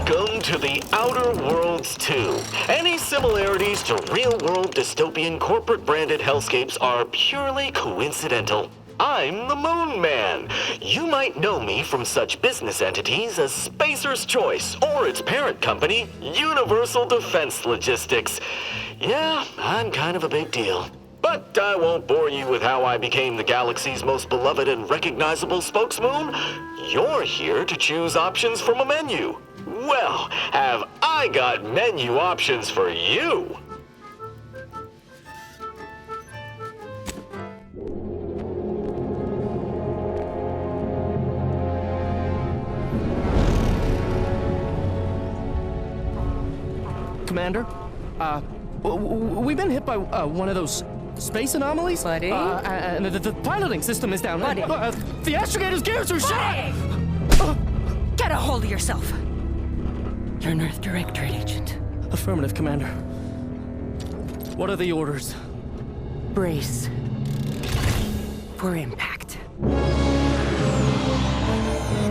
Welcome to the Outer Worlds 2. Any similarities to real-world dystopian corporate-branded hellscapes are purely coincidental. I'm the Moon Man. You might know me from such business entities as Spacer's Choice or its parent company, Universal Defense Logistics. Yeah, I'm kind of a big deal. But I won't bore you with how I became the galaxy's most beloved and recognizable spokesmoon. You're here to choose options from a menu. Well, have I got menu options for you? Commander, we've been hit by one of those space anomalies. Buddy? And the piloting system is down. Buddy? The astrogator's gears are shot! Get a hold of yourself! You're an Earth Directorate agent. Affirmative, Commander. What are the orders? Brace for impact.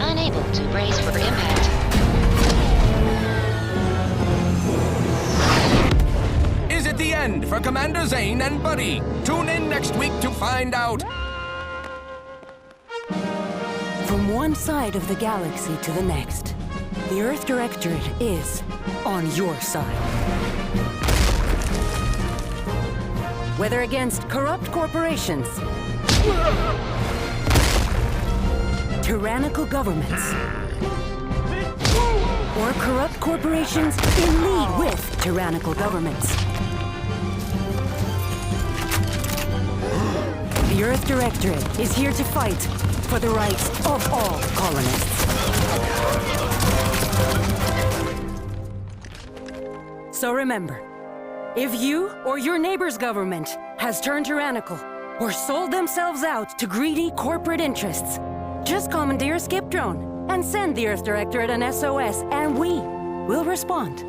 Unable to brace for impact. Is it the end for Commander Zane and Buddy? Tune in next week to find out. From one side of the galaxy to the next, the Earth Directorate is on your side. Whether against corrupt corporations, tyrannical governments, or corrupt corporations in league with tyrannical governments, the Earth Directorate is here to fight for the rights of all colonists. So remember, if you or your neighbor's government has turned tyrannical or sold themselves out to greedy corporate interests, just commandeer a skip drone and send the Earth Directorate an SOS, and we will respond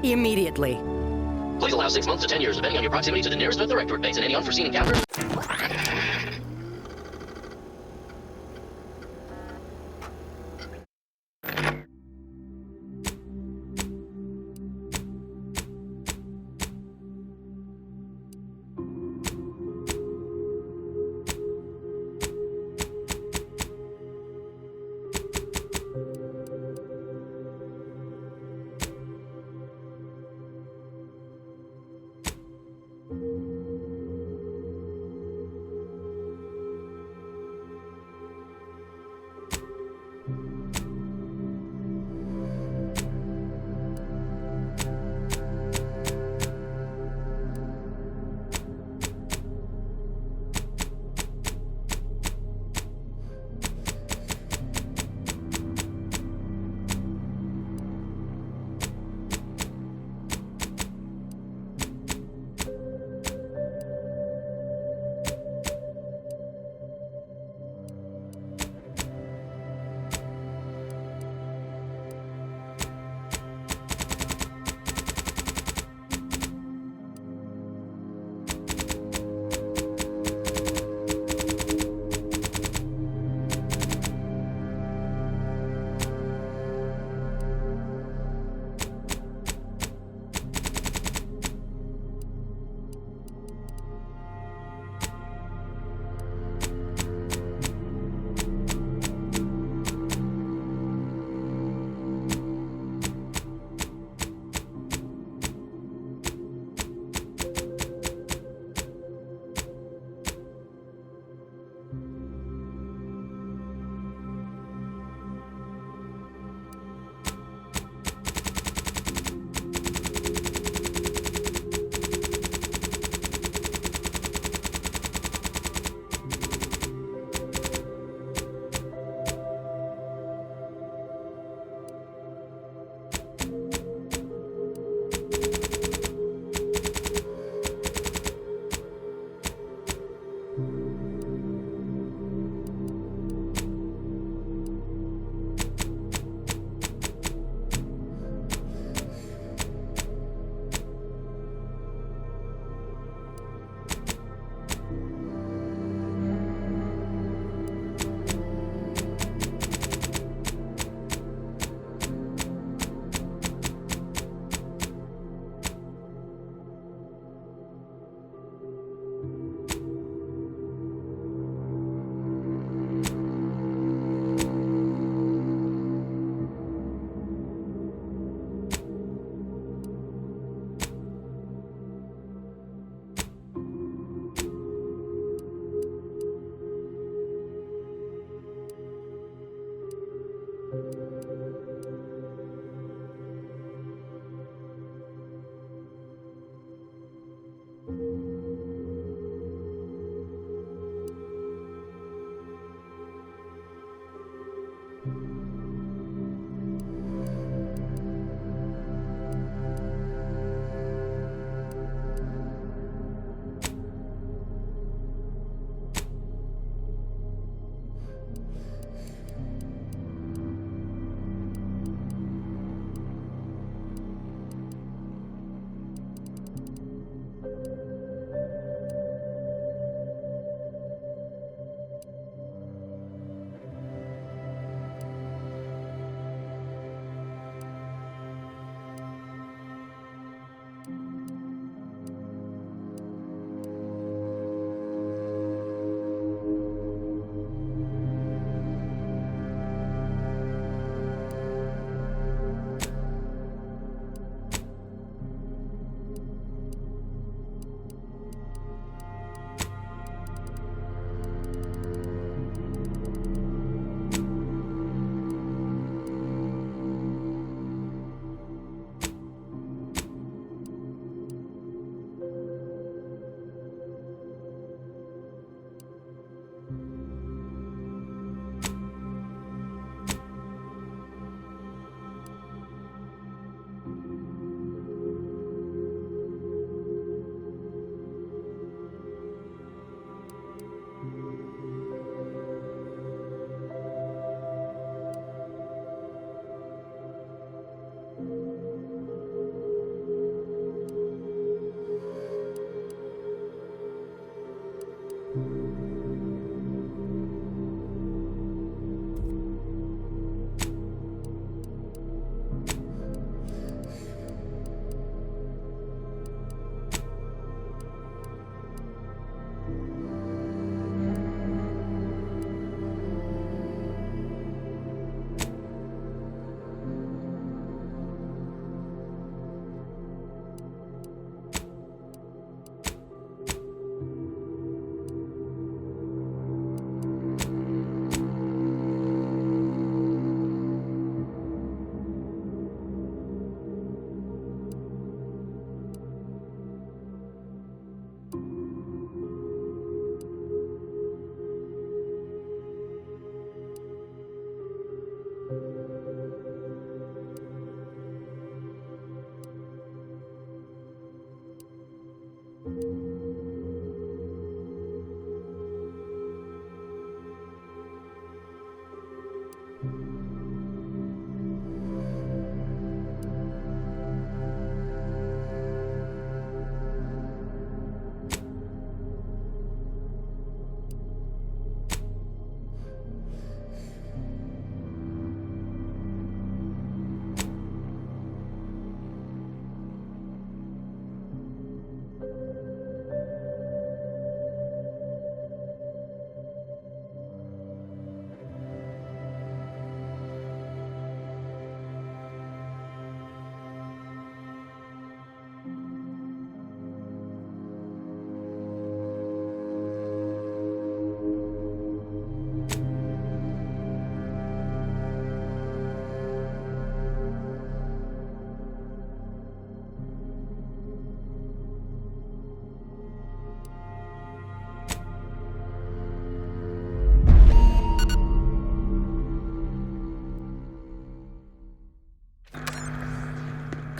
immediately. Please allow 6 months to 10 years, depending on your proximity to the nearest Earth Directorate base and any unforeseen encounters.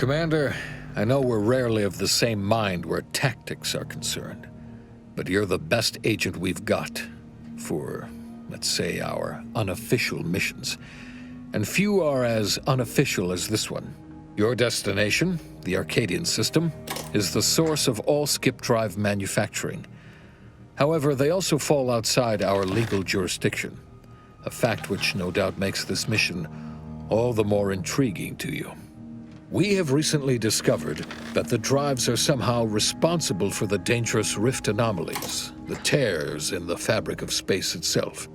Commander, I know we're rarely of the same mind where tactics are concerned, but you're the best agent we've got for, let's say, our unofficial missions. And few are as unofficial as this one. Your destination, the Arcadian system, is the source of all skip drive manufacturing. However, they also fall outside our legal jurisdiction, a fact which no doubt makes this mission all the more intriguing to you. We have recently discovered that the drives are somehow responsible for the dangerous rift anomalies, the tears in the fabric of space itself.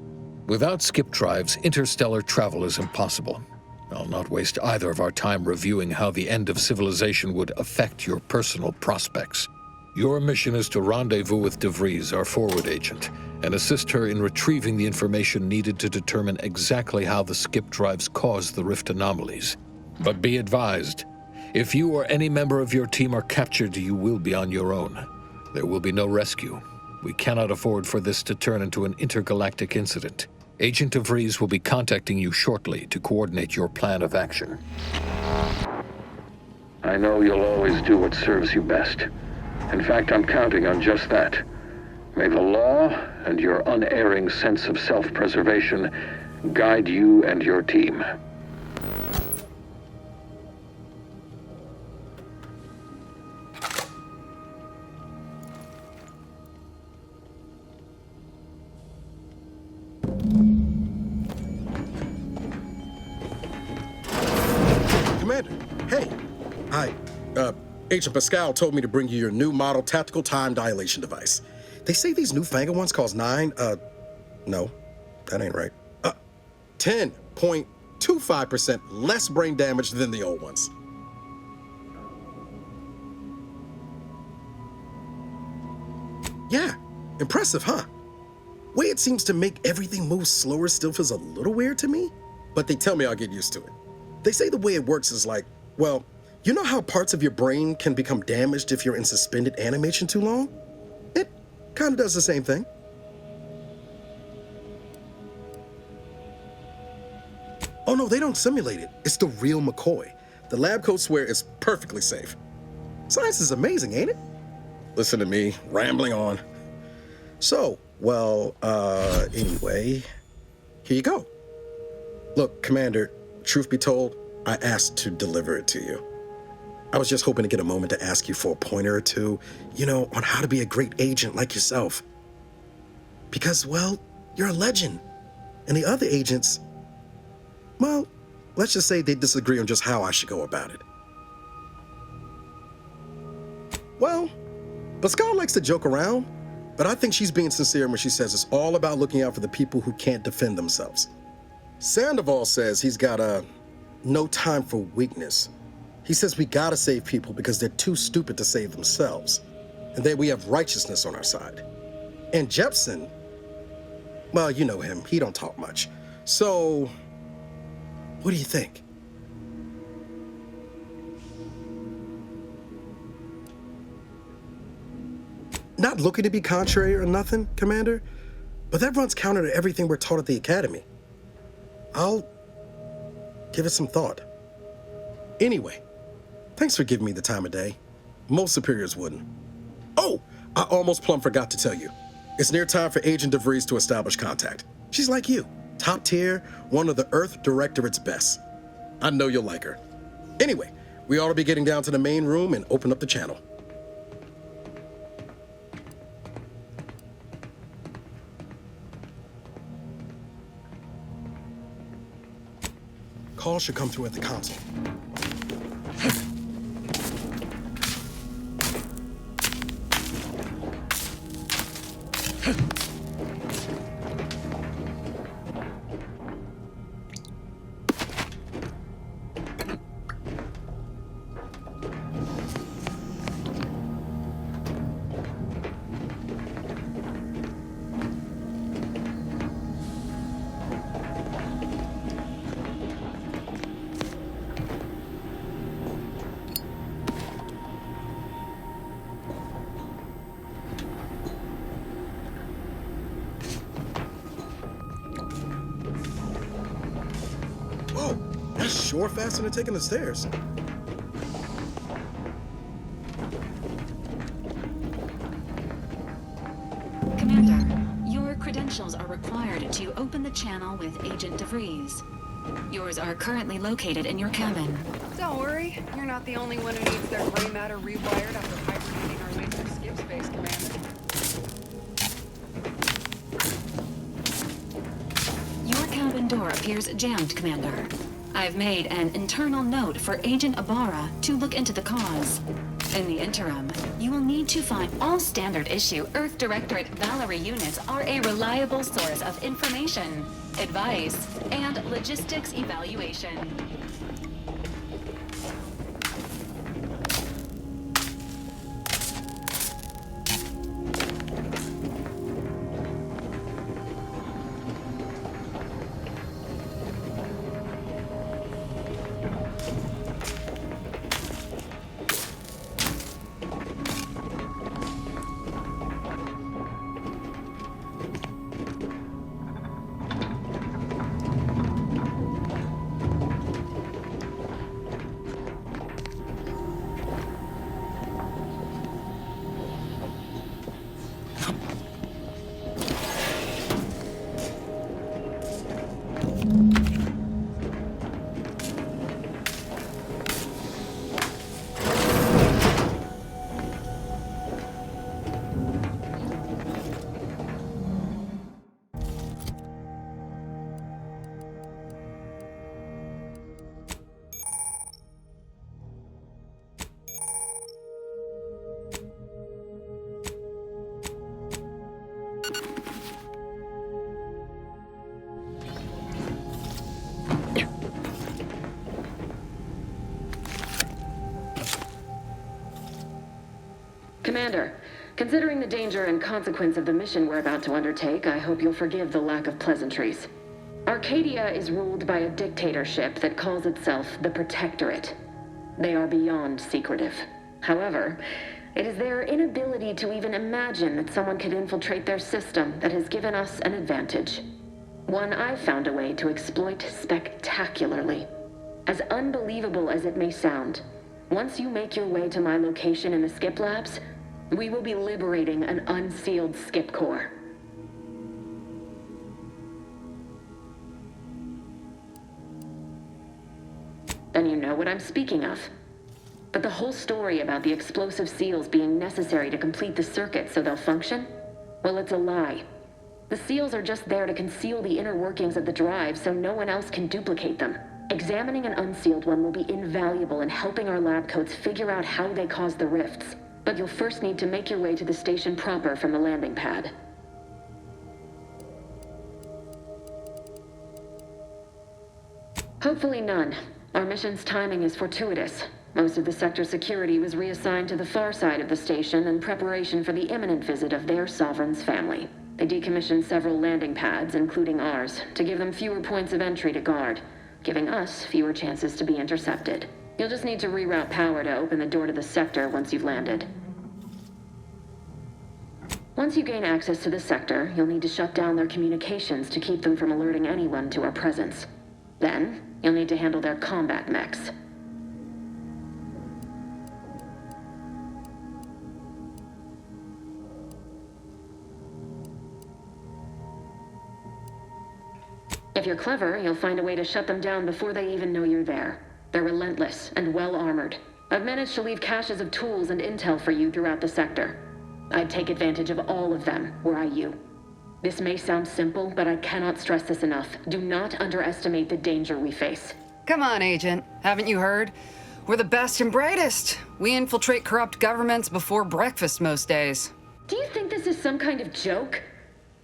Without skip drives, interstellar travel is impossible. I'll not waste either of our time reviewing how the end of civilization would affect your personal prospects. Your mission is to rendezvous with De Vries, our forward agent, and assist her in retrieving the information needed to determine exactly how the skip drives caused the rift anomalies. But be advised, if you or any member of your team are captured, you will be on your own. There will be no rescue. We cannot afford for this to turn into an intergalactic incident. Agent DeVries will be contacting you shortly to coordinate your plan of action. I know you'll always do what serves you best. In fact, I'm counting on just that. May the law and your unerring sense of self-preservation guide you and your team. Commander, hey. Agent Pascal told me to bring you your new model tactical time dilation device. They say these newfangled ones cost no, that ain't right. 10.25% less brain damage than the old ones. Yeah, impressive, huh? Way it seems to make everything move slower still feels a little weird to me, but they tell me I'll get used to it. They say the way it works is like, well, you know how parts of your brain can become damaged if you're in suspended animation too long? It kind of does the same thing. Oh no, they don't simulate it. It's the real McCoy. The lab coats swear it's perfectly safe. Science is amazing, ain't it? Listen to me, rambling on. So, well, anyway, here you go. Look, Commander, truth be told, I asked to deliver it to you. I was just hoping to get a moment to ask you for a pointer or two, on how to be a great agent like yourself. Because, well, you're a legend. And the other agents, well, let's just say they disagree on just how I should go about it. Well, Pascal likes to joke around, but I think she's being sincere when she says it's all about looking out for the people who can't defend themselves. Sandoval says he's got no time for weakness. He says we gotta save people because they're too stupid to save themselves, and that we have righteousness on our side. And Jepson, well, you know him, he don't talk much. So, what do you think? Not looking to be contrary or nothing, Commander, but that runs counter to everything we're taught at the Academy. I'll give it some thought. Anyway, thanks for giving me the time of day. Most superiors wouldn't. Oh, I almost plumb forgot to tell you. It's near time for Agent DeVries to establish contact. She's like you, top tier, one of the Earth Directorate's best. I know you'll like her. Anyway, we ought to be getting down to the main room and open up the channel. Call should come through at the console. Sure faster than taking the stairs. Commander, your credentials are required to open the channel with Agent DeVries. Yours are currently located in your cabin. Don't worry, you're not the only one who needs their gray matter rewired after hibernating our way through skip space, Commander. Your cabin door appears jammed, Commander. I've made an internal note for Agent Ibarra to look into the cause. In the interim, you will need to find all standard issue Earth Directorate Valerie units are a reliable source of information, advice, and logistics evaluation. Commander, considering the danger and consequence of the mission we're about to undertake, I hope you'll forgive the lack of pleasantries. Arcadia is ruled by a dictatorship that calls itself the Protectorate. They are beyond secretive. However, it is their inability to even imagine that someone could infiltrate their system that has given us an advantage. One I've found a way to exploit spectacularly. As unbelievable as it may sound, once you make your way to my location in the Skip Labs, we will be liberating an unsealed Skip core. Then you know what I'm speaking of. But the whole story about the explosive seals being necessary to complete the circuit so they'll function? Well, it's a lie. The seals are just there to conceal the inner workings of the drive so no one else can duplicate them. Examining an unsealed one will be invaluable in helping our lab coats figure out how they cause the rifts. But you'll first need to make your way to the station proper from the landing pad. Hopefully none. Our mission's timing is fortuitous. Most of the sector's security was reassigned to the far side of the station in preparation for the imminent visit of their sovereign's family. They decommissioned several landing pads, including ours, to give them fewer points of entry to guard, giving us fewer chances to be intercepted. You'll just need to reroute power to open the door to the sector once you've landed. Once you gain access to the sector, you'll need to shut down their communications to keep them from alerting anyone to our presence. Then, you'll need to handle their combat mechs. If you're clever, you'll find a way to shut them down before they even know you're there. They're relentless and well-armored. I've managed to leave caches of tools and intel for you throughout the sector. I'd take advantage of all of them, were I you. This may sound simple, but I cannot stress this enough. Do not underestimate the danger we face. Come on, Agent. Haven't you heard? We're the best and brightest. We infiltrate corrupt governments before breakfast most days. Do you think this is some kind of joke?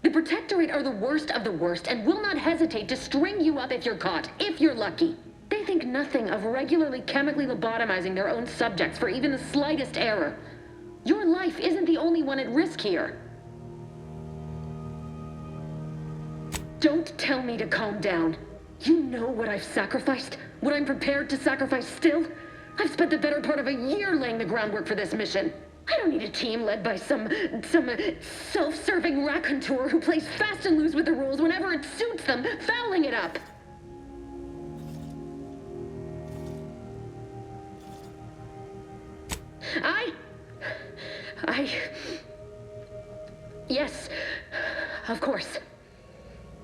The Protectorate are the worst of the worst and will not hesitate to string you up if you're caught, if you're lucky. They think nothing of regularly chemically lobotomizing their own subjects for even the slightest error. Your life isn't the only one at risk here. Don't tell me to calm down. You know what I've sacrificed, what I'm prepared to sacrifice still. I've spent the better part of a year laying the groundwork for this mission. I don't need a team led by some self-serving raconteur who plays fast and loose with the rules whenever it suits them, fouling it up. Yes, of course.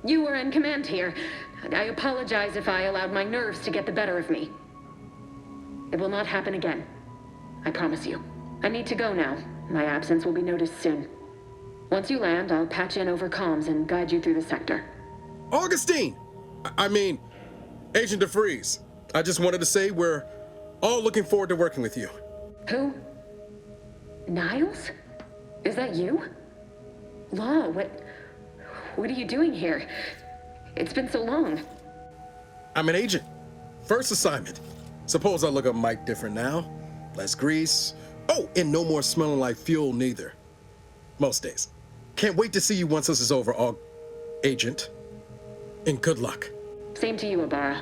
You were in command here. I apologize if I allowed my nerves to get the better of me. It will not happen again. I promise you. I need to go now. My absence will be noticed soon. Once you land, I'll patch in over comms and guide you through the sector. Augustine! I mean, Agent DeFreeze. I just wanted to say we're all looking forward to working with you. Who? Niles? Is that you? Law, what are you doing here? It's been so long. I'm an agent. First assignment. Suppose I look a mite different now. Less grease. Oh, and no more smelling like fuel neither. Most days. Can't wait to see you once this is over, Agent. And good luck. Same to you, Ibarra.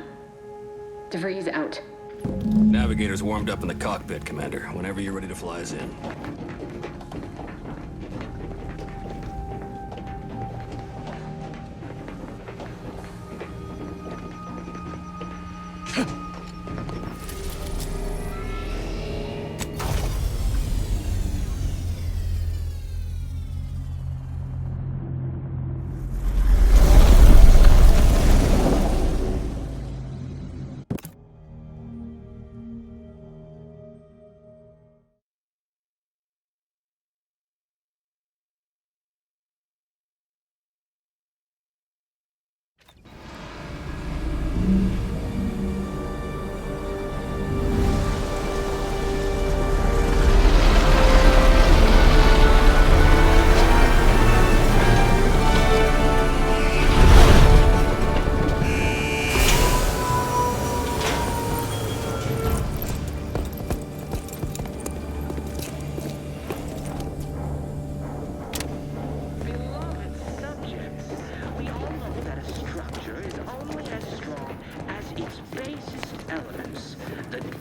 DeVries out. Navigator's warmed up in the cockpit, Commander. Whenever you're ready to fly us in.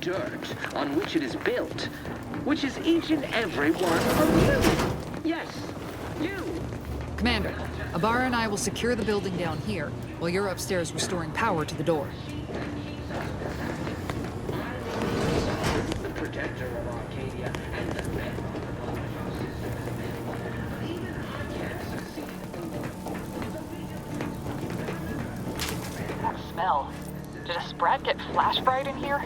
dirt on which it is built, which is each and every one of you. Yes, you. Commander, Abara and I will secure the building down here, while you're upstairs restoring power to the door. The protector of Arcadia and the man. That smell. Did a Sprat get flash fried in here?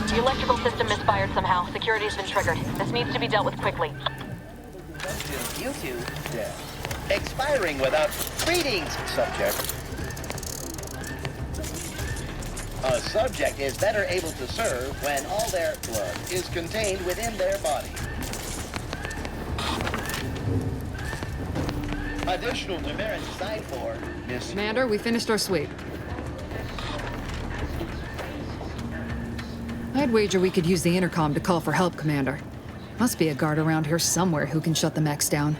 The electrical system misfired somehow. Security's been triggered. This needs to be dealt with quickly. You two, expiring without greetings, subject. A subject is better able to serve when all their blood is contained within their body. Additional demerits assigned for Miss... Commander, we finished our sweep. I'd wager we could use the intercom to call for help, Commander. Must be a guard around here somewhere who can shut the mechs down.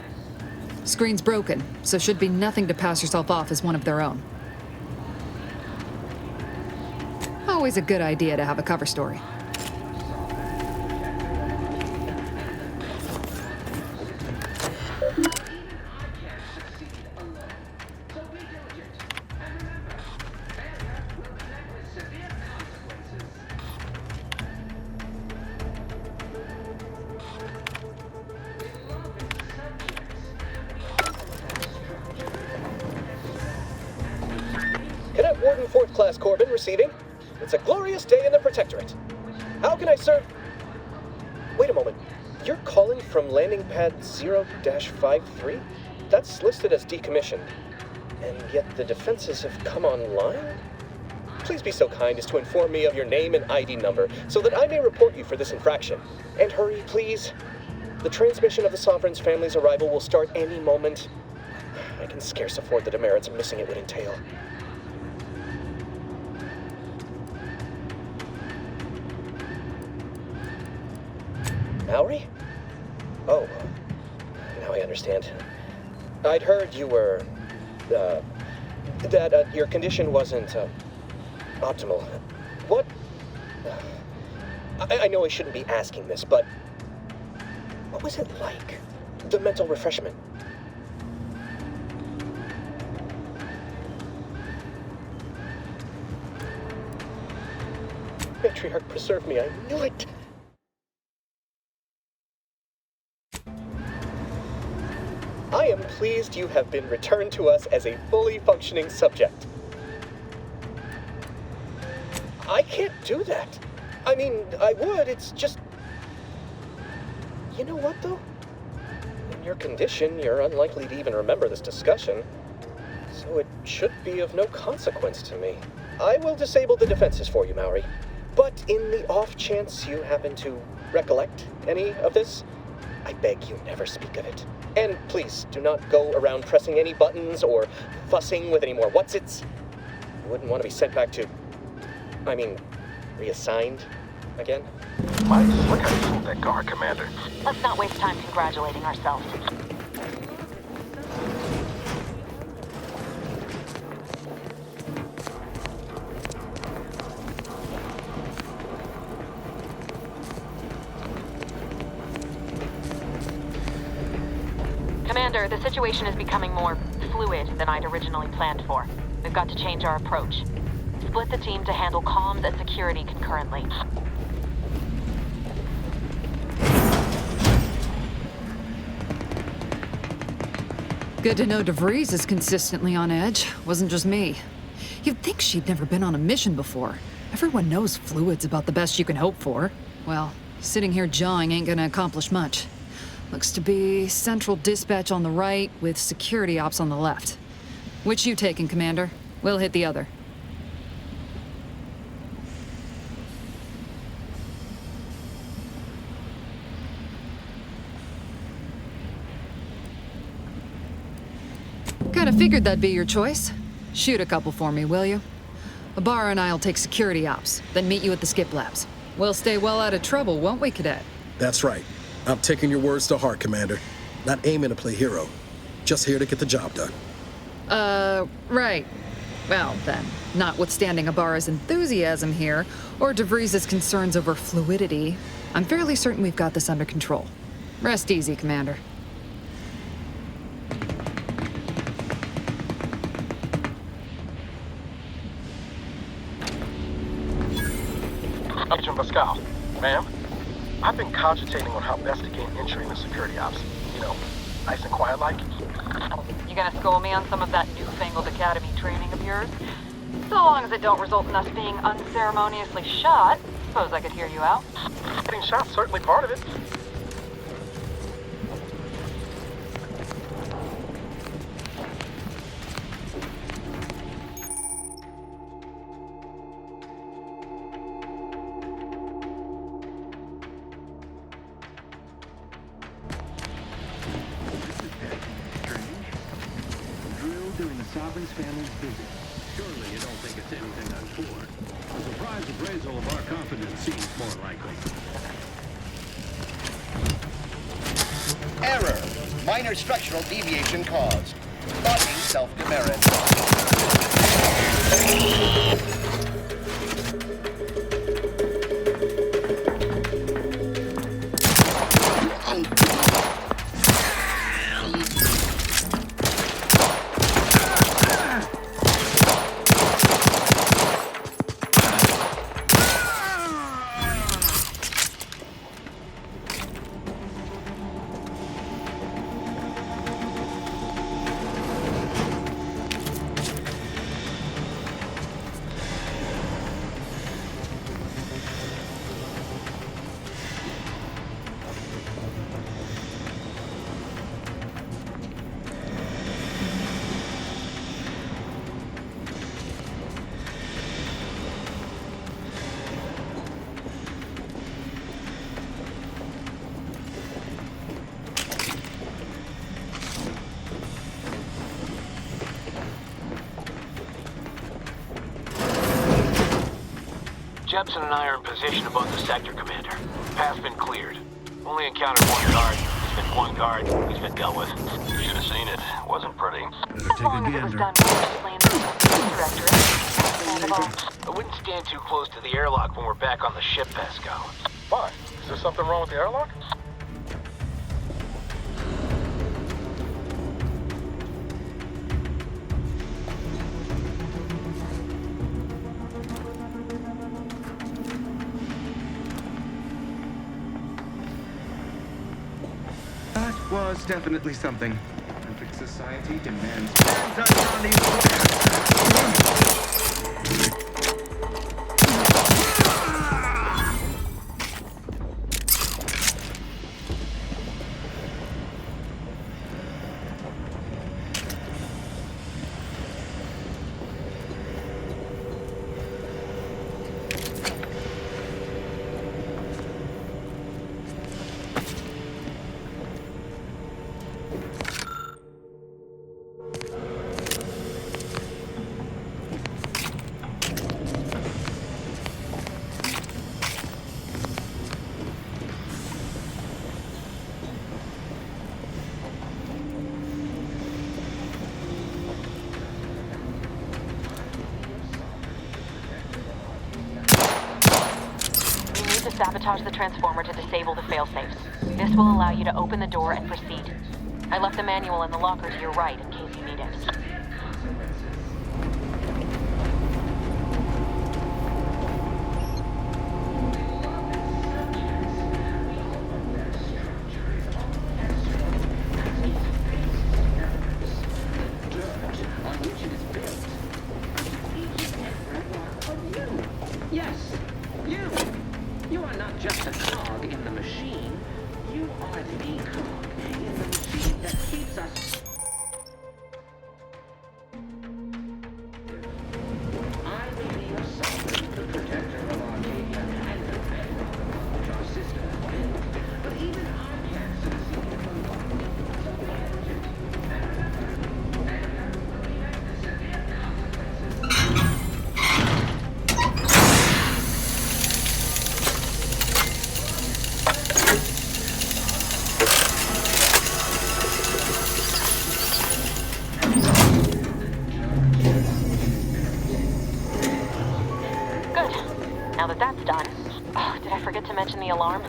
Screen's broken, so should be nothing to pass yourself off as one of their own. Always a good idea to have a cover story. Cadet Warden 4th Class Corbin receiving. It's a glorious day in the Protectorate. How can I serve? Wait a moment. You're calling from landing pad 0-53? That's listed as decommissioned. And yet the defenses have come online? Please be so kind as to inform me of your name and ID number so that I may report you for this infraction. And hurry, please. The transmission of the Sovereign's family's arrival will start any moment. I can scarce afford the demerits missing it would entail. Mallory? Oh, now I understand. I'd heard you were, that your condition wasn't, optimal. What? I know I shouldn't be asking this, but what was it like? The mental refreshment? Matriarch preserve me, I knew it! I am pleased you have been returned to us as a fully functioning subject. I can't do that. I mean, I would, it's just... You know what, though? In your condition, you're unlikely to even remember this discussion, so it should be of no consequence to me. I will disable the defenses for you, Mallory. But in the off chance you happen to recollect any of this, I beg you never speak of it. And please, do not go around pressing any buttons or fussing with any more whatsits. You wouldn't want to be sent back to... reassigned again? Mike, look how you fooled that guard, Commander. Let's not waste time congratulating ourselves. Commander, the situation is becoming more fluid than I'd originally planned for. We've got to change our approach. Split the team to handle comms and security concurrently. Good to know DeVries is consistently on edge. Wasn't just me. You'd think she'd never been on a mission before. Everyone knows fluid's about the best you can hope for. Well, sitting here jawing ain't gonna accomplish much. Looks to be Central Dispatch on the right with security ops on the left. Which you taking, Commander? We'll hit the other. Kinda figured that'd be your choice. Shoot a couple for me, will you? Ibarra and I'll take security ops, then meet you at the skip labs. We'll stay well out of trouble, won't we, Cadet? That's right. I'm taking your words to heart, Commander. Not aiming to play hero. Just here to get the job done. Right. Well, then, notwithstanding Ibarra's enthusiasm here, or DeVries' concerns over fluidity, I'm fairly certain we've got this under control. Rest easy, Commander. Agent Pascal, ma'am, I've been cogitating on how best to gain entry into security ops. You know, nice and quiet like. You gonna school me on some of that newfangled academy training of yours? So long as it don't result in us being unceremoniously shot, suppose I could hear you out. Getting shot's certainly part of it. During the Sovereign's family's visit. Surely you don't think it's anything untoward. A surprise appraisal of our confidence seems more likely. Error. Minor structural deviation caused. Locking self-demerit. Jepson and I are in position above the sector, Commander. Path's been cleared. Only encountered one guard. There's been one guard. He's been dealt with. You should have seen it. Wasn't pretty. As long as it was done with Directorate. I wouldn't stand too close to the airlock when we're back on the ship, Pascal. Why? Is there something wrong with the airlock? That was definitely something. Perfect society demands on these Sabotage the transformer to disable the failsafes. This will allow you to open the door and proceed. I left the manual in the locker to your right in case you need it. Yes, you! You are not just a cog in the machine. You are the cog in the machine that keeps us... it's done. Oh, did I forget to mention the alarm?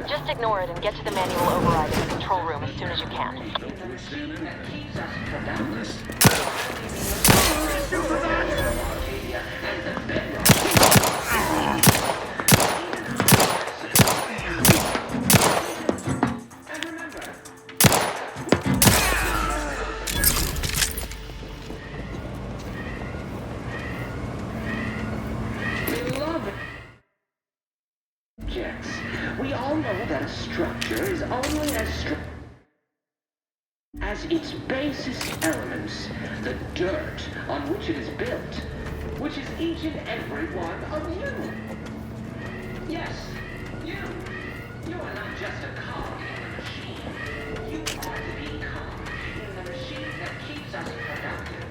Just ignore it and get to the manual override in the control room as soon as you can. We all know that a structure is only as its basest elements, the dirt on which it is built, which is each and every one of you. Yes, you. You are not just a cog in the machine. You are the cog in the machine that keeps us productive.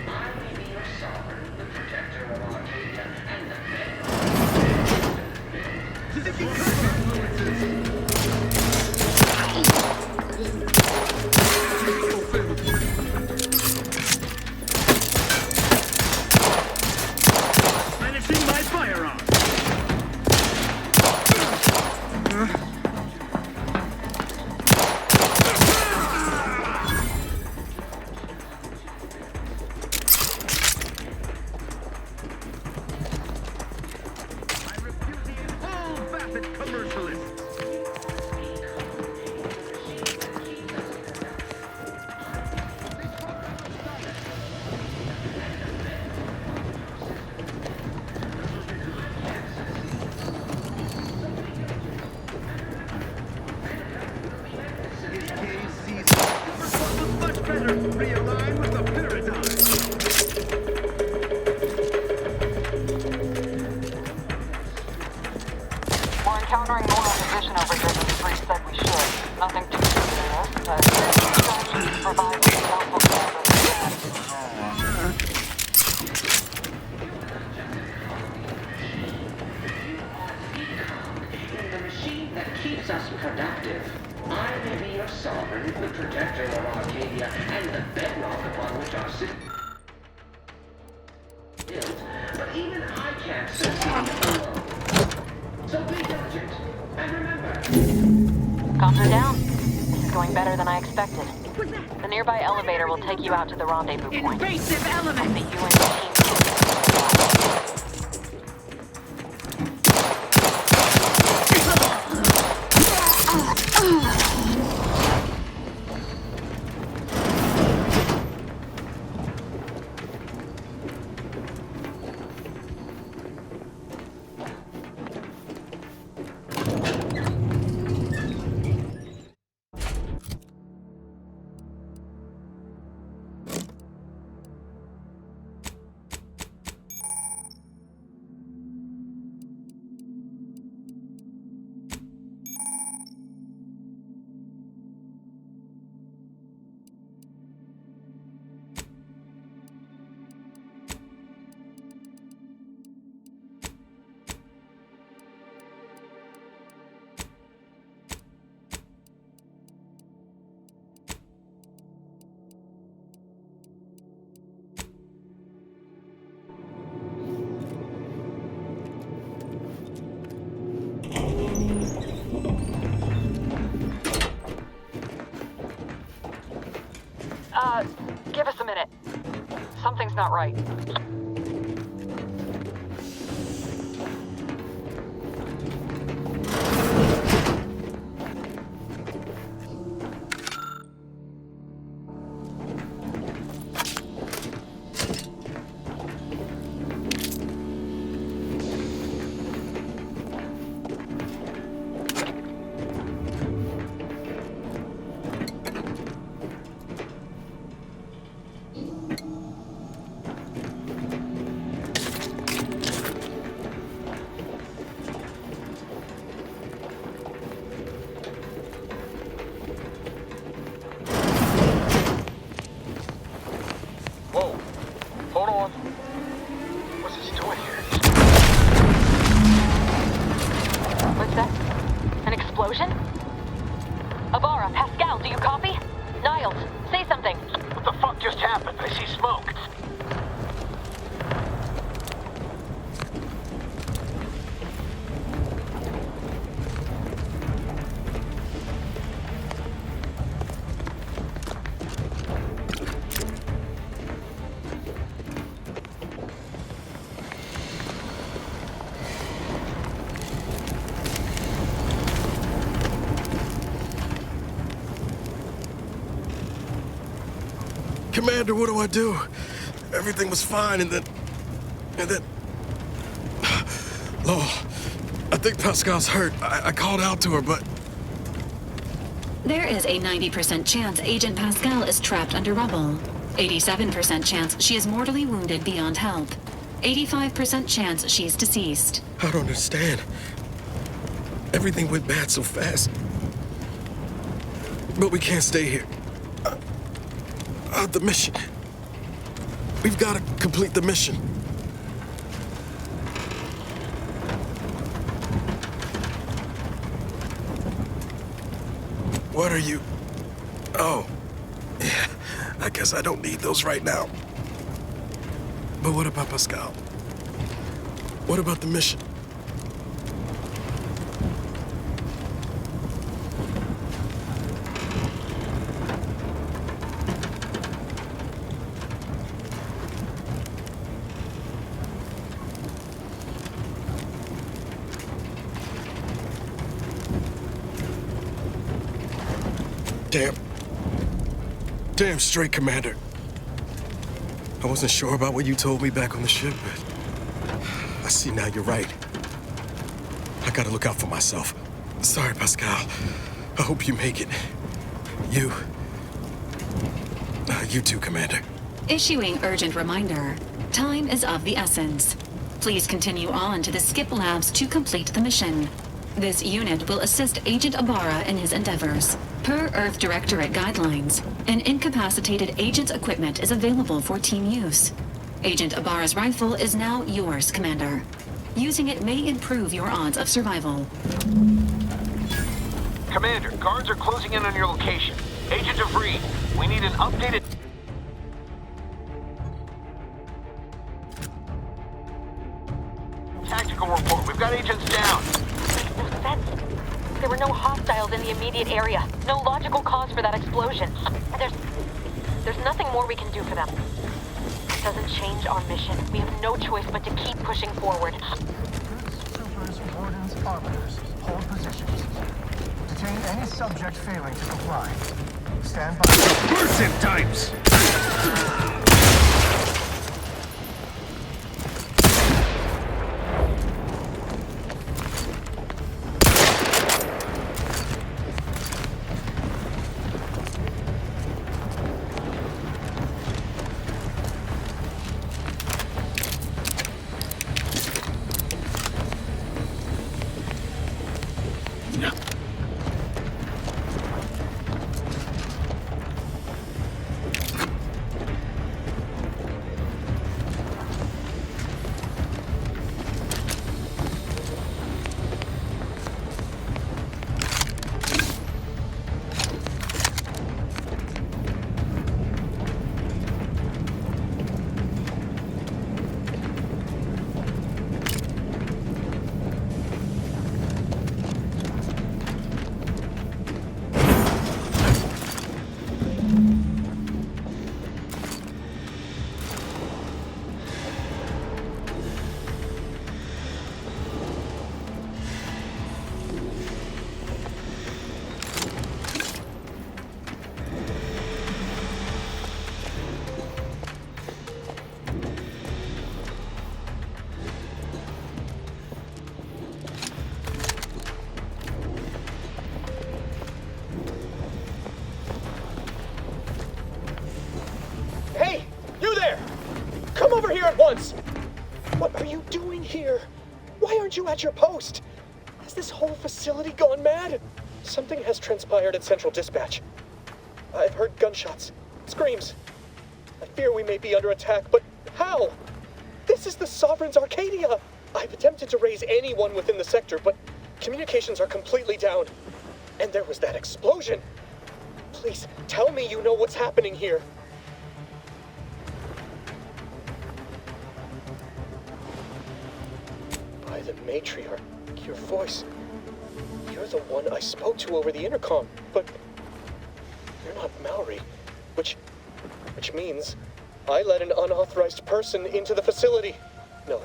I may be your sovereign, the protector of Arcadia, and the bedrock. Finishing my firearm. You out to the rendezvous point. Invasive element! You and the team. Give us a minute. Something's not right. Commander, what do I do? Everything was fine, and then... Law, I think Pascal's hurt. I called out to her, but... There is a 90% chance Agent Pascal is trapped under rubble. 87% chance she is mortally wounded beyond help. 85% chance she's deceased. I don't understand. Everything went bad so fast. But we can't stay here. The mission. We've got to complete the mission. What are you... Oh. Yeah, I guess I don't need those right now. But what about Pascal? What about the mission? Damn straight, Commander. I wasn't sure about what you told me back on the ship, but I see now you're right. I gotta look out for myself. Sorry, Pascal. I hope you make it. You too, Commander. Issuing urgent reminder. Time is of the essence. Please continue on to the Skip Labs to complete the mission. This unit will assist Agent Ibarra in his endeavors. Per Earth Directorate guidelines, an incapacitated agent's equipment is available for team use. Agent Ibarra's rifle is now yours, Commander. Using it may improve your odds of survival. Commander, guards are closing in on your location. Agent DeVries, we need an updated... tactical report. We've got agents down. Makes no sense. There were no hostiles in the immediate area. No logical cause for that explosion. There's nothing more we can do for them. It doesn't change our mission. We have no choice but to keep pushing forward. Troopers, wardens, arbiters, hold positions. Detain any subject failing to comply. Stand by. Person types! Once! What are you doing here? Why aren't you at your post? Has this whole facility gone mad? Something has transpired at Central Dispatch. I've heard gunshots, screams. I fear we may be under attack, but how? This is the Sovereign's Arcadia! I've attempted to raise anyone within the sector, but communications are completely down. And there was that explosion. Please, tell me you know what's happening here. By the matriarch, your voice. You're the one I spoke to over the intercom, but you're not Mallory, which means I let an unauthorized person into the facility. No.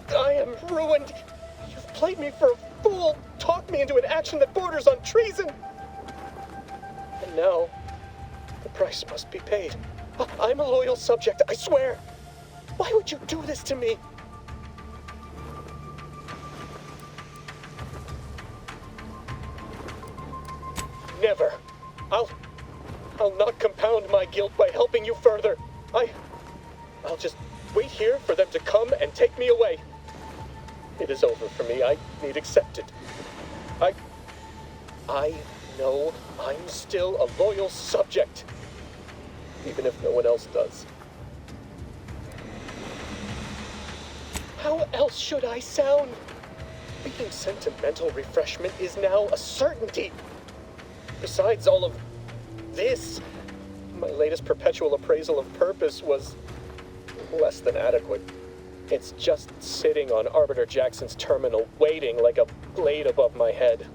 I am ruined. You've played me for a fool, talked me into an action that borders on treason. And now, The price must be paid. I'm a loyal subject, I swear. Why would you do this to me? Never. I'll not compound my guilt by helping you further. I'll just wait here for them to come and take me away. It is over for me. I need accept it. I know I'm still a loyal subject, even if no one else does. How else should I sound? Being sentimental refreshment is now a certainty. Besides all of this, my latest perpetual appraisal of purpose was less than adequate. It's just sitting on Arbiter Jackson's terminal, waiting like a blade above my head.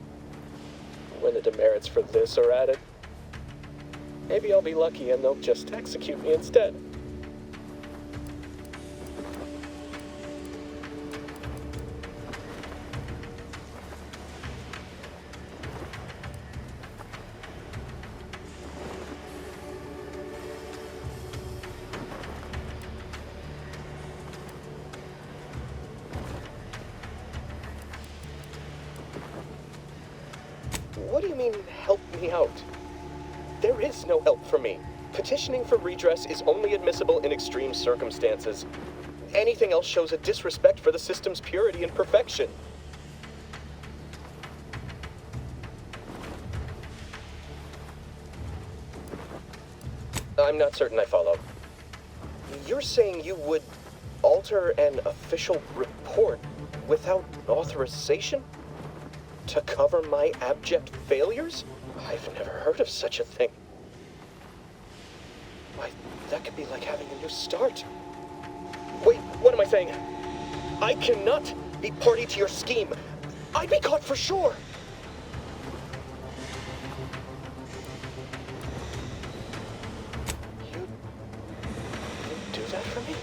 When the demerits for this are added, maybe I'll be lucky and they'll just execute me instead. What do you mean, help me out? There is no help for me. Petitioning for redress is only admissible in extreme circumstances. Anything else shows a disrespect for the system's purity and perfection. I'm not certain I follow. You're saying you would alter an official report without authorization? To cover my abject failures? I've never heard of such a thing. Why, that could be like having a new start. Wait, what am I saying? I cannot be party to your scheme. I'd be caught for sure. You do that for me?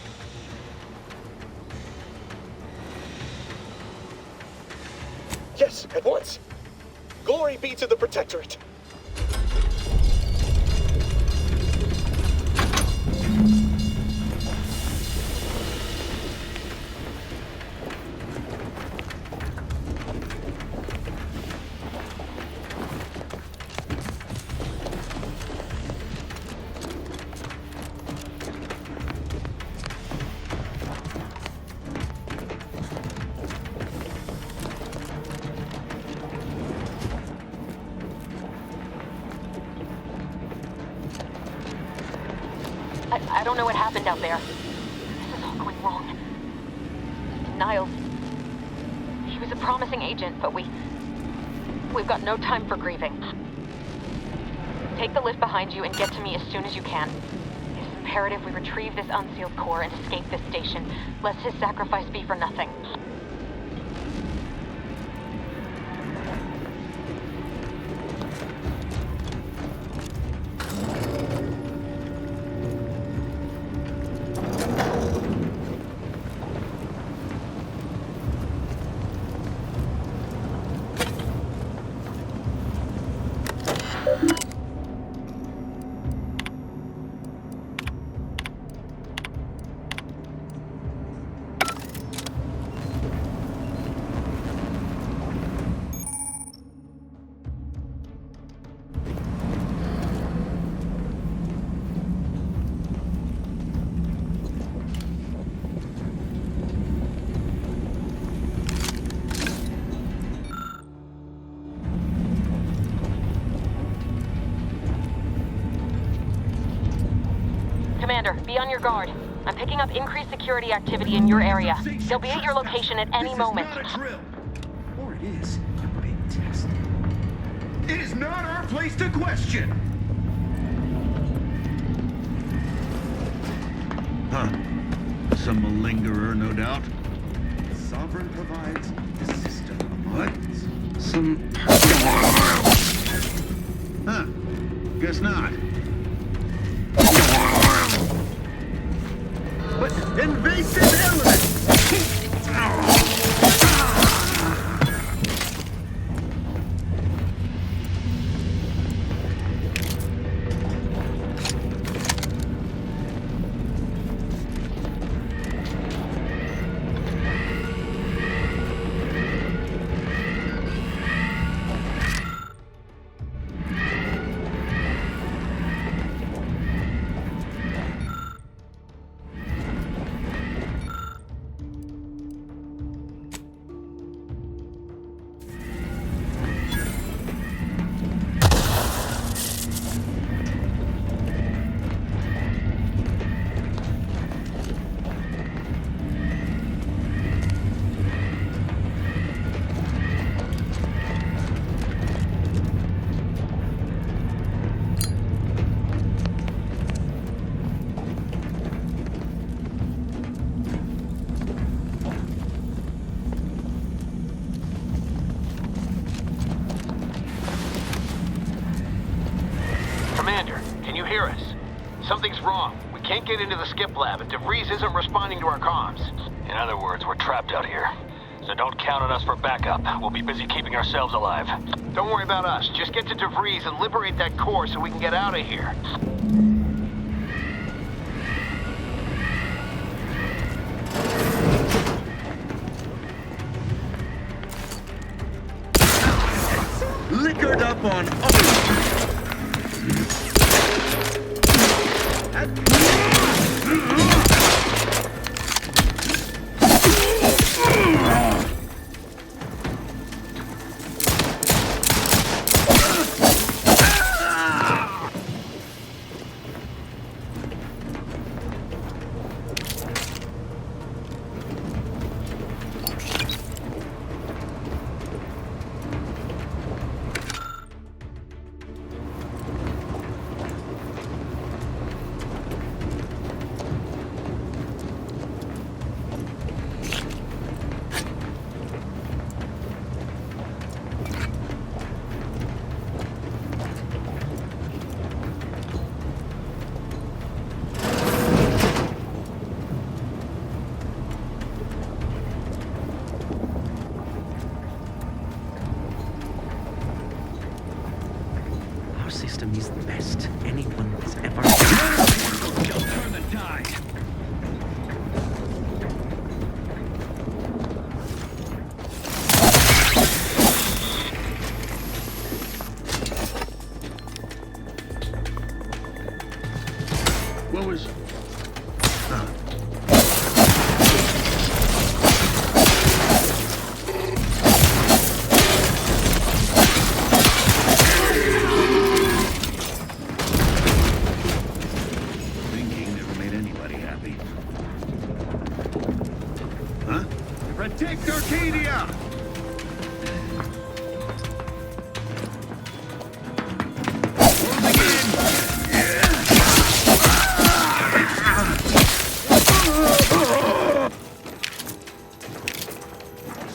Yes, at once. Glory be to the Protectorate. I don't know what happened out there. This is all going wrong. Niles. He was a promising agent, but we've got no time for grieving. Take the lift behind you and get to me as soon as you can. It is imperative we retrieve this unsealed core and escape this station, lest his sacrifice be for nothing. Commander, be on your guard. I'm picking up increased security activity in your area. They'll be at your location at any moment. This is not a drill. Or it is a big test. It is not our place to question. Huh. Some malingerer, no doubt. The Sovereign provides the system of what? Some... Huh. Guess not. But invasive elements! hear us? Something's wrong. We can't get into the skip lab, and DeVries isn't responding to our comms. In other words, we're trapped out here. So don't count on us for backup. We'll be busy keeping ourselves alive. Don't worry about us. Just get to DeVries and liberate that core so we can get out of here. Liquored up on Our system is the best anyone has ever Just turn the tide. What was... Thinking never made anybody happy. Huh? Protect Arcadia!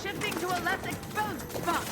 Shifting to a less exposed spot.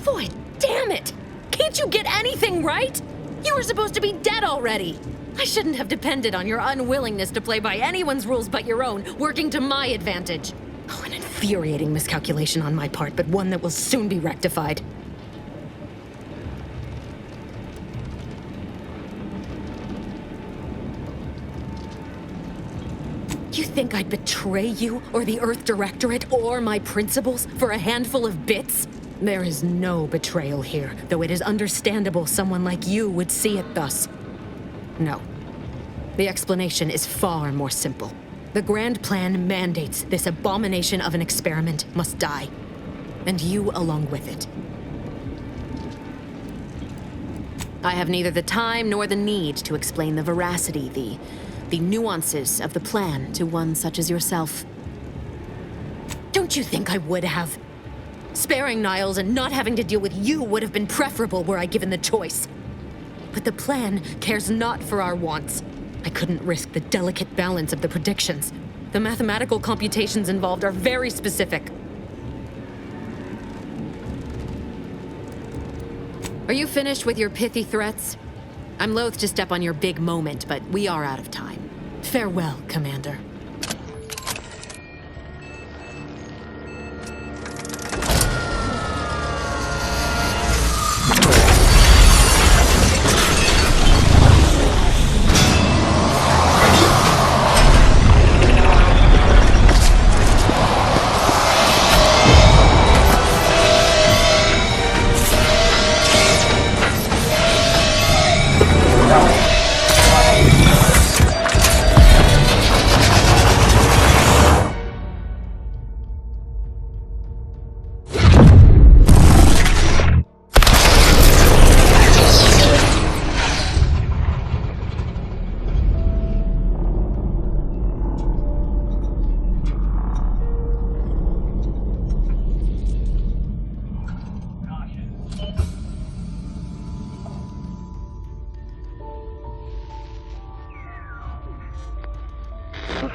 Boy, damn it! Can't you get anything right? You were supposed to be dead already. I shouldn't have depended on your unwillingness to play by anyone's rules but your own, working to my advantage. Oh, an infuriating miscalculation on my part, but one that will soon be rectified. You think I'd betray you, or the Earth Directorate, or my principles for a handful of bits? There is no betrayal here, though it is understandable someone like you would see it thus. No. The explanation is far more simple. The Grand Plan mandates this abomination of an experiment must die, and you along with it. I have neither the time nor the need to explain the veracity, the nuances of the plan to one such as yourself. Don't you think I would have? Sparing Niles and not having to deal with you would have been preferable were I given the choice. But the plan cares not for our wants. I couldn't risk the delicate balance of the predictions. The mathematical computations involved are very specific. Are you finished with your pithy threats? I'm loath to step on your big moment, but we are out of time. Farewell, Commander.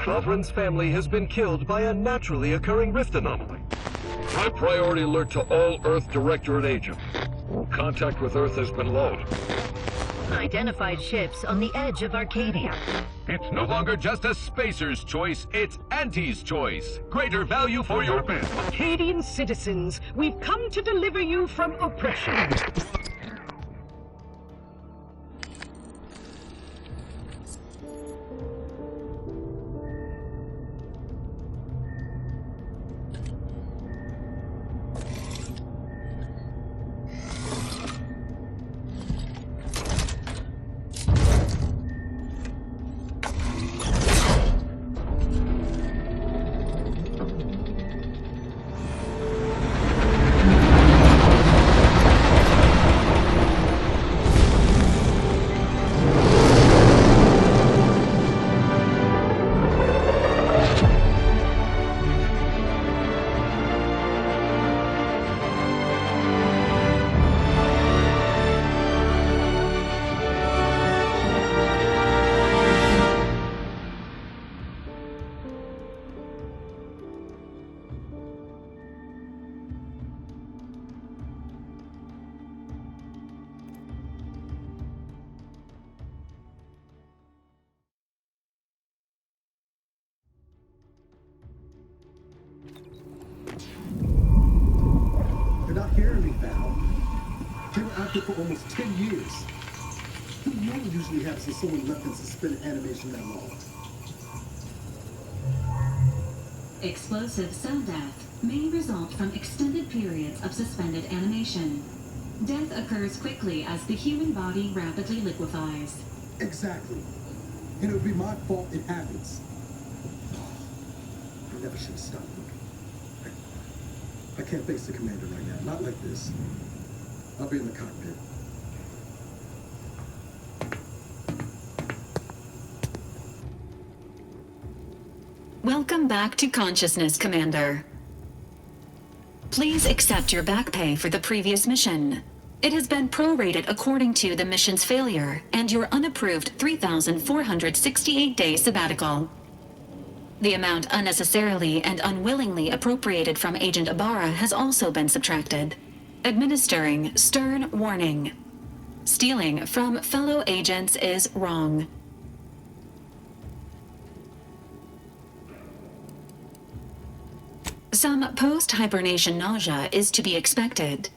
Sovereign's family has been killed by a naturally occurring rift anomaly. High priority alert to all Earth Directorate agents. Contact with Earth has been low. Identified ships on the edge of Arcadia. It's no longer just a spacer's choice, it's Auntie's choice. Greater value for your bid. Arcadian citizens, we've come to deliver you from oppression. You're not hearing me, Val. They were out there for almost 10 years. Who usually happens when someone left in suspended animation that long? Explosive cell death may result from extended periods of suspended animation. Death occurs quickly as the human body rapidly liquefies. Exactly. And it would be my fault it happens. I never should have stopped looking. I can't face the commander right now. Not like this. I'll be in the cockpit. Welcome back to consciousness, Commander. Please accept your back pay for the previous mission. It has been prorated according to the mission's failure and your unapproved 3,468-day sabbatical. The amount unnecessarily and unwillingly appropriated from Agent Ibarra has also been subtracted. Administering stern warning. Stealing from fellow agents is wrong. Some post-hibernation nausea is to be expected.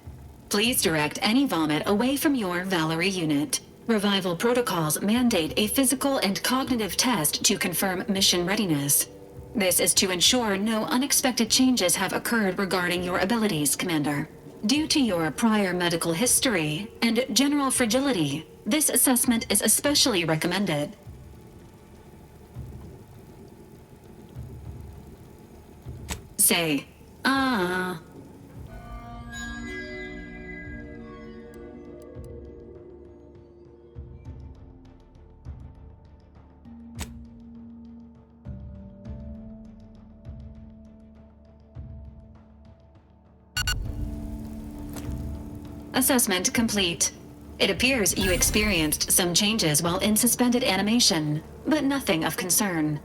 Please direct any vomit away from your Valerie unit. Revival protocols mandate a physical and cognitive test to confirm mission readiness. This is to ensure no unexpected changes have occurred regarding your abilities, Commander. Due to your prior medical history and general fragility, this assessment is especially recommended. Say, ah. Assessment complete. It appears you experienced some changes while in suspended animation, but nothing of concern.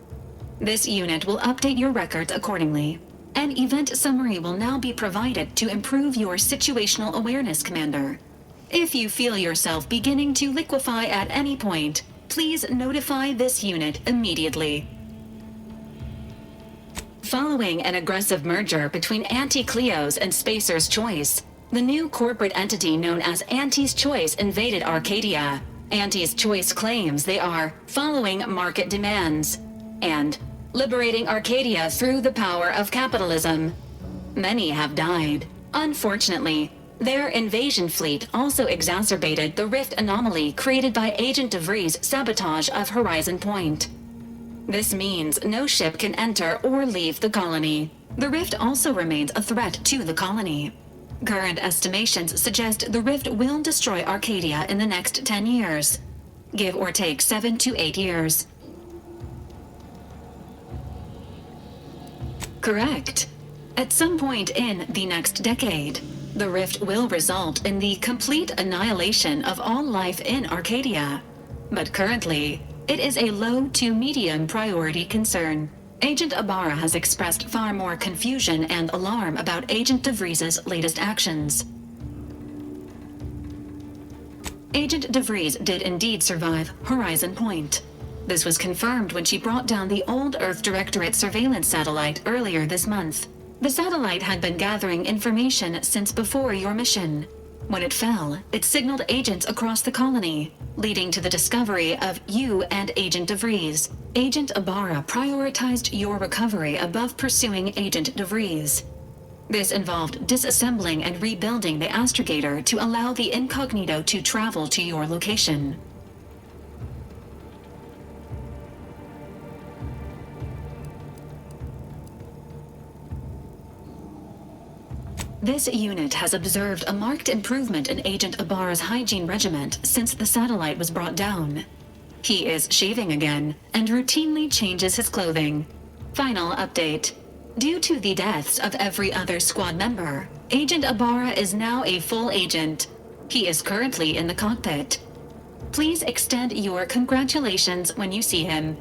This unit will update your records accordingly. An event summary will now be provided to improve your situational awareness, Commander. If you feel yourself beginning to liquefy at any point, please notify this unit immediately. Following an aggressive merger between Anti-Cleo's and Spacer's Choice, the new corporate entity known as Auntie's Choice invaded Arcadia. Auntie's Choice claims they are following market demands and liberating Arcadia through the power of capitalism. Many have died. Unfortunately, their invasion fleet also exacerbated the rift anomaly created by Agent DeVries' sabotage of Horizon Point. This means no ship can enter or leave the colony. The rift also remains a threat to the colony. Current estimations suggest the rift will destroy Arcadia in the next 10 years. Give or take 7 to 8 years. Correct. At some point in the next decade, the rift will result in the complete annihilation of all life in Arcadia. But currently, It is a low to medium priority concern. Agent Ibarra has expressed far more confusion and alarm about Agent DeVries' latest actions. Agent DeVries did indeed survive Horizon Point. This was confirmed when she brought down the old Earth Directorate surveillance satellite earlier this month. The satellite had been gathering information since before your mission. When it fell, it signaled agents across the colony, leading to the discovery of you and Agent DeVries. Agent Ibarra prioritized your recovery above pursuing Agent DeVries. This involved disassembling and rebuilding the astrogator to allow the incognito to travel to your location. This unit has observed a marked improvement in Agent Ibarra's hygiene regiment since the satellite was brought down. He is shaving again and routinely changes his clothing. Final update. Due to the deaths of every other squad member, Agent Ibarra is now a full agent. He is currently in the cockpit. Please extend your congratulations when you see him.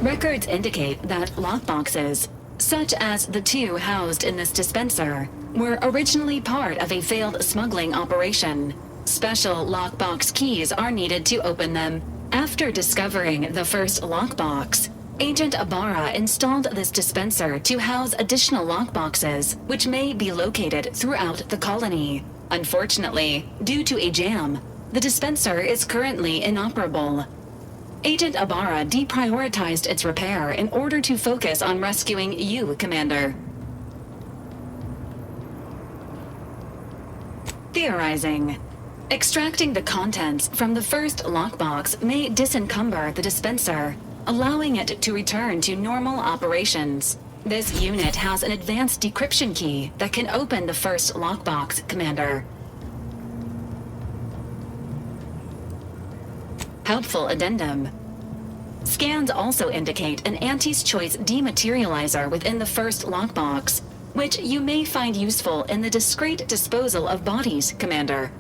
Records indicate that lockboxes, such as the two housed in this dispenser, were originally part of a failed smuggling operation. Special lockbox keys are needed to open them. After discovering the first lockbox, Agent Ibarra installed this dispenser to house additional lockboxes, which may be located throughout the colony. Unfortunately, due to a jam, the dispenser is currently inoperable. Agent Ibarra deprioritized its repair in order to focus on rescuing you, Commander. Theorizing. Extracting the contents from the first lockbox may disencumber the dispenser, allowing it to return to normal operations. This unit has an advanced decryption key that can open the first lockbox, Commander. Helpful addendum. Scans also indicate an Auntie's Choice dematerializer within the first lockbox, which you may find useful in the discreet disposal of bodies, Commander.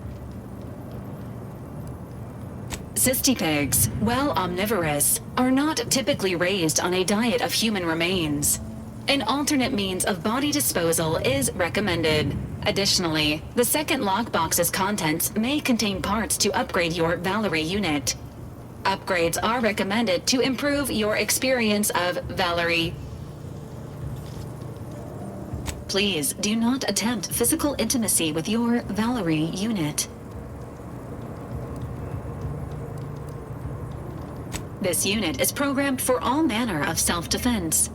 Cystipigs, while omnivorous, are not typically raised on a diet of human remains. An alternate means of body disposal is recommended. Additionally, the second lockbox's contents may contain parts to upgrade your Valerie unit. Upgrades are recommended to improve your experience of Valerie. Please do not attempt physical intimacy with your Valerie unit. This unit is programmed for all manner of self-defense.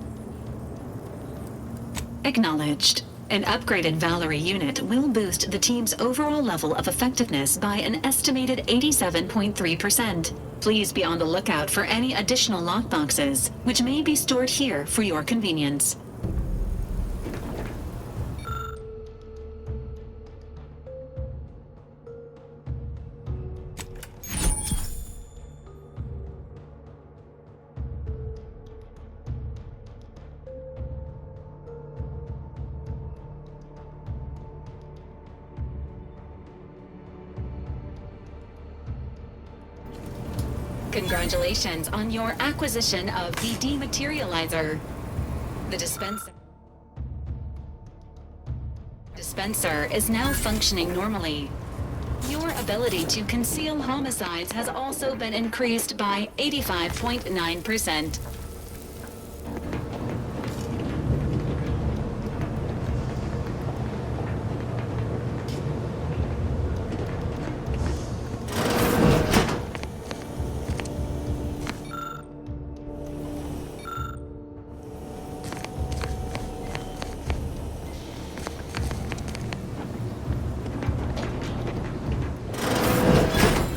Acknowledged. An upgraded Valerie unit will boost the team's overall level of effectiveness by an estimated 87.3%. Please be on the lookout for any additional lockboxes, which may be stored here for your convenience. Congratulations on your acquisition of the dematerializer. The dispenser is now functioning normally. Your ability to conceal homicides has also been increased by 85.9%.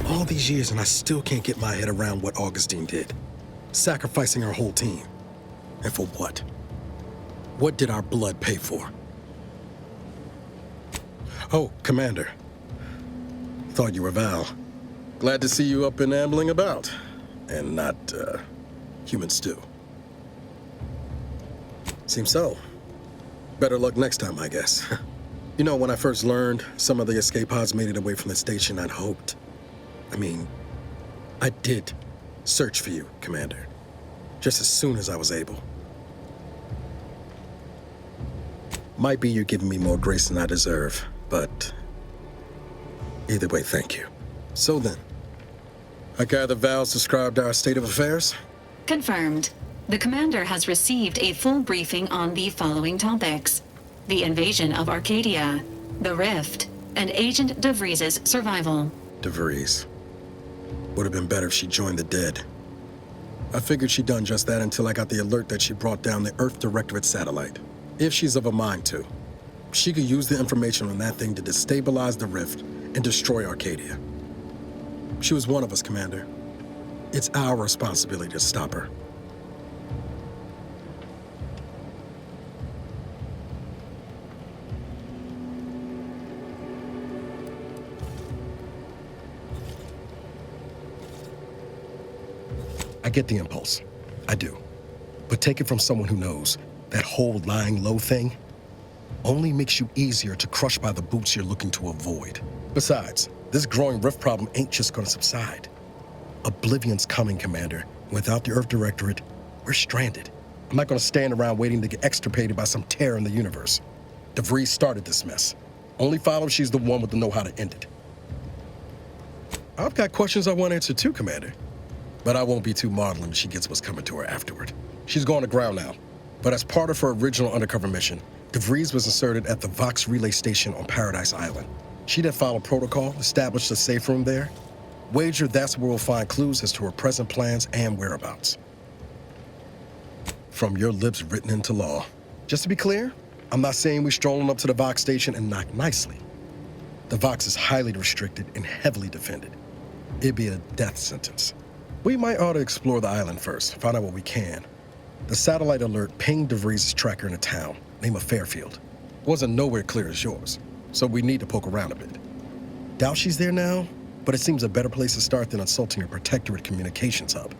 All these years and I still can't get my head around what Augustine did. Sacrificing our whole team. And for what? What did our blood pay for? Oh, Commander. Thought you were Val. Glad to see you up and ambling about. And not, human stew. Seems so. Better luck next time, I guess. You know, when I first learned some of the escape pods made it away from the station, I'd hoped. I did search for you, Commander. Just as soon as I was able. Might be you're giving me more grace than I deserve, but either way, thank you. So then, I gather Val's described our state of affairs? Confirmed. The Commander has received a full briefing on the following topics: the invasion of Arcadia, the Rift, and Agent DeVries's survival. DeVries. Would have been better if she joined the dead. I figured she'd done just that until I got the alert that she brought down the Earth Directorate satellite. If she's of a mind to, she could use the information on that thing to destabilize the Rift and destroy Arcadia. She was one of us, Commander. It's our responsibility to stop her. I get the impulse. I do. But take it from someone who knows that whole lying low thing only makes you easier to crush by the boots you're looking to avoid. Besides, this growing rift problem ain't just gonna subside. Oblivion's coming, Commander. Without the Earth Directorate, We're stranded. I'm not gonna stand around waiting to get extirpated by some terror in the universe. DeVries started this mess. Only follow she's the one with the know-how to end it. I've got questions I want answered too, Commander. But I won't be too maudlin if she gets what's coming to her afterward. She's gone to ground now. But as part of her original undercover mission, DeVries was inserted at the Vox relay station on Paradise Island. She then followed protocol, established a safe room there. Wager that's where we'll find clues as to her present plans and whereabouts. From your lips written into law. Just to be clear, I'm not saying we're strolling up to the Vox station and knock nicely. The Vox is highly restricted and heavily defended. It'd be a death sentence. We might ought to explore the island first, find out what we can. The satellite alert pinged DeVries' tracker in a town, name of Fairfield. Wasn't nowhere clear as yours, so we need to poke around a bit. Doubt she's there now, but it seems a better place to start than insulting your Protectorate communications hub.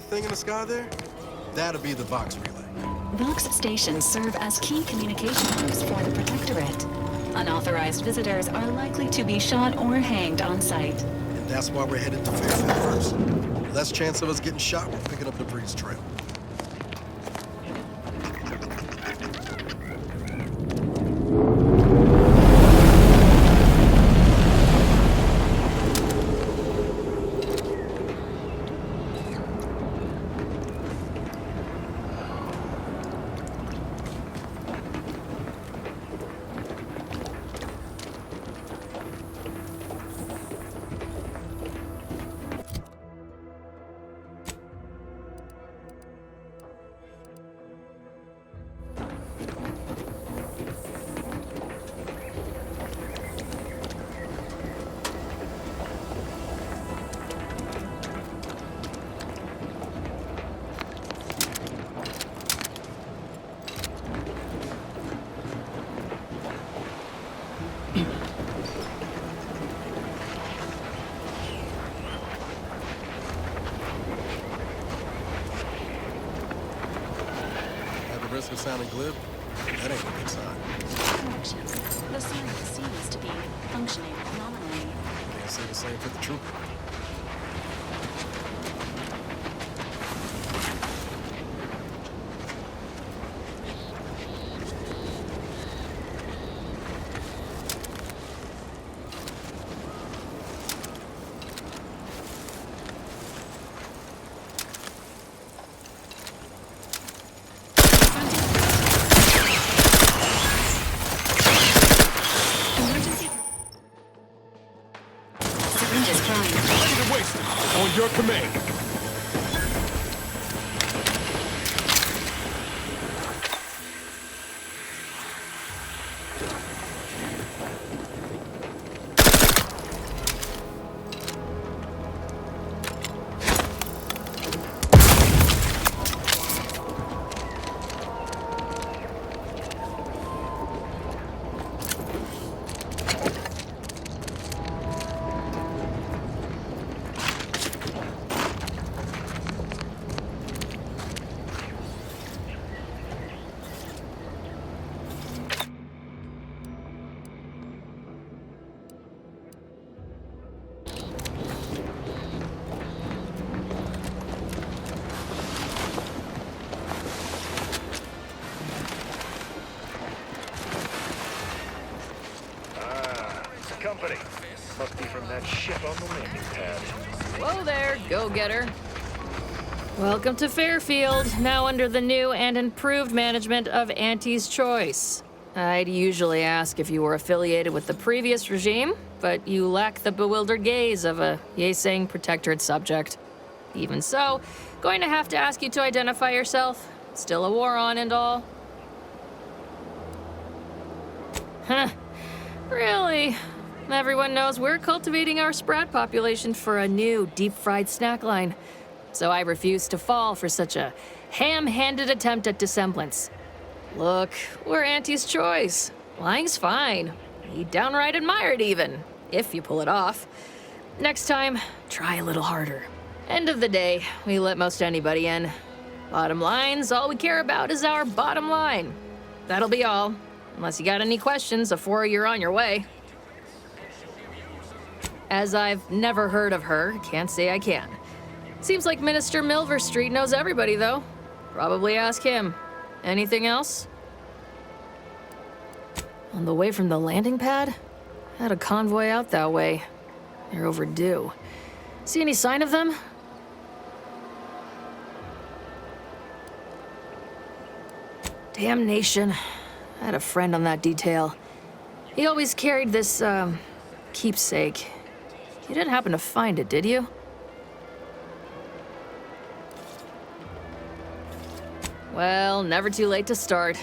Thing in the sky there? That'll be the Vox relay. Vox stations serve as key communication hubs for the Protectorate. Unauthorized visitors are likely to be shot or hanged on sight. And that's why we're headed to Fairfield first. Less chance of us getting shot when picking up DeVries' trail. Risk of sounding glib? That ain't a good sign. Corrections. The siren seems to be functioning nominally. Can't say the same for the trooper. company. Must be from that ship on the landing pad. Whoa there, go-getter. Welcome to Fairfield, now under the new and improved management of Auntie's Choice. I'd usually ask if you were affiliated with the previous regime, but you lack the bewildered gaze of a Yeseng Protectorate subject. Even so, going to have to ask you to identify yourself. Still a war on and all. Huh. Really? Everyone knows we're cultivating our sprat population for a new deep-fried snack line. So I refuse to fall for such a ham-handed attempt at dissemblance. Look, we're Auntie's Choice. Lying's fine. We downright admire it even, if you pull it off. Next time, try a little harder. End of the day, we let most anybody in. Bottom line's all we care about is our bottom line. That'll be all, unless you got any questions before you're on your way. As I've never heard of her, can't say I can. Seems like Minister Milverstreet knows everybody, though. Probably ask him. Anything else? On the way from the landing pad? Had a convoy out that way. They're overdue. See any sign of them? Damnation. I had a friend on that detail. He always carried this, keepsake. You didn't happen to find it, did you? Well, never too late to start.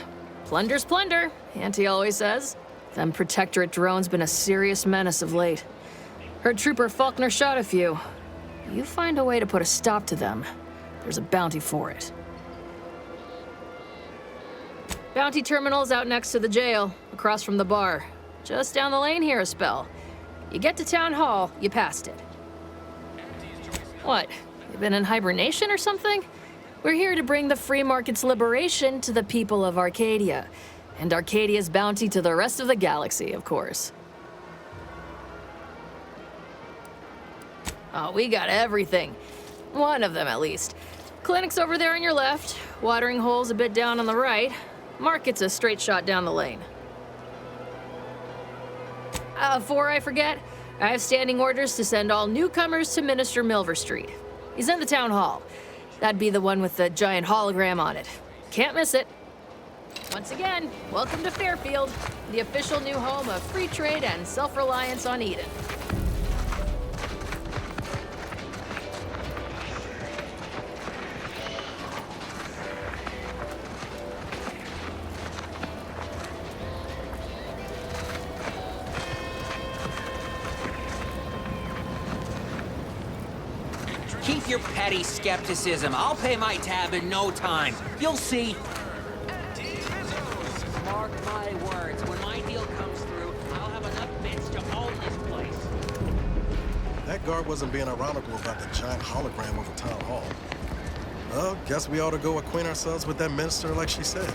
Plunder's plunder, Auntie always says. Them Protectorate drones been a serious menace of late. Heard Trooper Faulkner shot a few. You find a way to put a stop to them, there's a bounty for it. Bounty terminal's out next to the jail, across from the bar. Just down the lane here a spell. You get to Town Hall, you passed it. What, you been in hibernation or something? We're here to bring the free market's liberation to the people of Arcadia, and Arcadia's bounty to the rest of the galaxy, of course. Oh, we got everything. One of them, at least. Clinic's over there on your left, watering hole's a bit down on the right. Market's a straight shot down the lane. Before I forget, I have standing orders to send all newcomers to Minister Milverstreet. He's in the town hall. That'd be the one with the giant hologram on it. Can't miss it. Once again, welcome to Fairfield, the official new home of free trade and self-reliance on Eden. Keep your petty skepticism. I'll pay my tab in no time. You'll see. Mark my words. When my deal comes through, I'll have enough bits to own this place. That guard wasn't being ironical about the giant hologram over Town Hall. Well, guess we ought to go acquaint ourselves with that minister like she said.